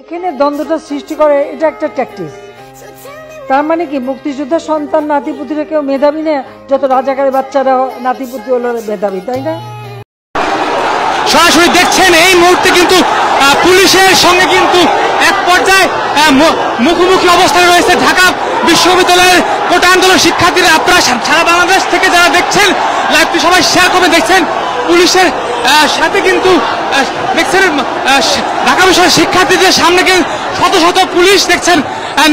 এখানে দ্বন্দ্বটা সৃষ্টি করে, এটা একটা ট্যাকটিস। তার মানে কি মুক্তিযোদ্ধার সন্তান নাতিপুতিরা কেউ মেধাবী না, যত রাজাকারের বাচ্চারা নাতিপুতি হলো মেধাবী, তাই না? সরাসরি দেখছেন এই মুহূর্তে কিন্তু পুলিশের সঙ্গে কিন্তু এক পর্যায়ে মুখোমুখি অবস্থায় রয়েছে ঢাকা বিশ্ববিদ্যালয়ের কোটা আন্দোলন শিক্ষার্থীরা। আপনারা সারা বাংলাদেশ থেকে যারা দেখছেন লাইভটি সবাই শেয়ার করে দেখছেন, পুলিশের সাথে কিন্তু দেখছেন ঢাকা বিশ্ববিদ্যালয়ের শিক্ষার্থীদের সামনে কিন্তু শত শত পুলিশ দেখছেন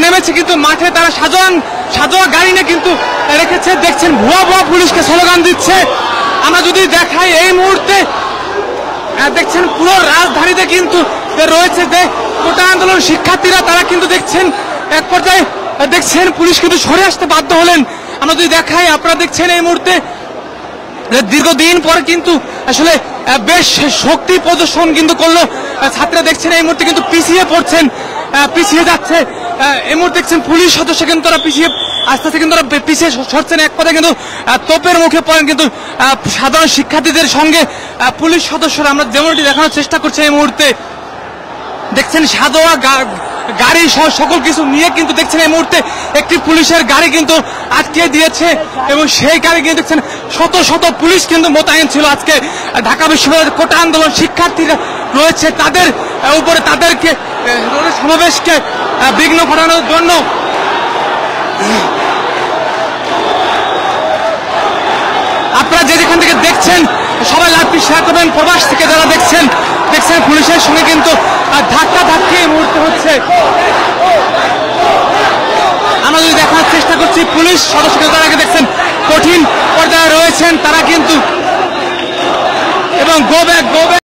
নেমেছে, কিন্তু মাঠে তারা সাজোয়া গাড়ি নিয়ে কিন্তু রেখেছে। দেখছেন ভুয়া ভুয়া পুলিশকে স্লোগান দিচ্ছে। আমরা যদি দেখাই এই মুহূর্তে দেখছেন পুরো রাজধানীতে কিন্তু রয়েছে যে কোটা আন্দোলন শিক্ষার্থীরা, তারা কিন্তু দেখছেন এক পর্যায়ে দেখছেন পুলিশ কিন্তু সরে আসতে বাধ্য হলেন। আমরা যদি দেখাই, আপনারা দেখছেন এই মুহূর্তে দীর্ঘদিন পর কিন্তু আসলে বেশ শক্তি প্রদর্শন কিন্তু করলো ছাত্ররা। দেখছেন এই মুহূর্তে কিন্তু পিছিয়ে পড়ছেন, পিছিয়ে যাচ্ছে। এই মুহূর্তে দেখছেন পুলিশ সদস্য কিন্তু তারা পিছিয়ে আস্তে আস্তে কিন্তু পিছিয়ে সরছেন। এক কথায় কিন্তু তোপের মুখে পড়েন কিন্তু সাধারণ শিক্ষার্থীদের সঙ্গে পুলিশ সদস্যরা। আমরা যেমনটি দেখানোর চেষ্টা করছি এই মুহূর্তে দেখছেন সাদোয়া গাড়ি সহ সকল কিছু নিয়ে কিন্তু দেখছেন এই মুহূর্তে একটি পুলিশের গাড়ি কিন্তু আটকে দিয়েছে, এবং সেই গাড়ি কিন্তু দেখছেন শত শত পুলিশ কিন্তু মোতায়েন ছিল। আজকে ঢাকা বিশ্ববিদ্যালয়ের কোটা আন্দোলন শিক্ষার্থীরা রয়েছে, তাদের উপরে তাদেরকে সমাবেশকে বিঘ্ন ঘটানোর জন্য। আপনারা যেখান থেকে দেখছেন সবাই লাইভটি শেয়ার করবেন। প্রবাস থেকে যারা দেখছেন পুলিশের সঙ্গে কিন্তু ধাক্কা ধাক্কি এই মুহূর্তে হচ্ছে। আমরা যদি দেখার চেষ্টা করছি, পুলিশ সদস্যকে তারা দেখছেন কঠিন পর্যায়ে রয়েছেন তারা কিন্তু, এবং গো ব্যাক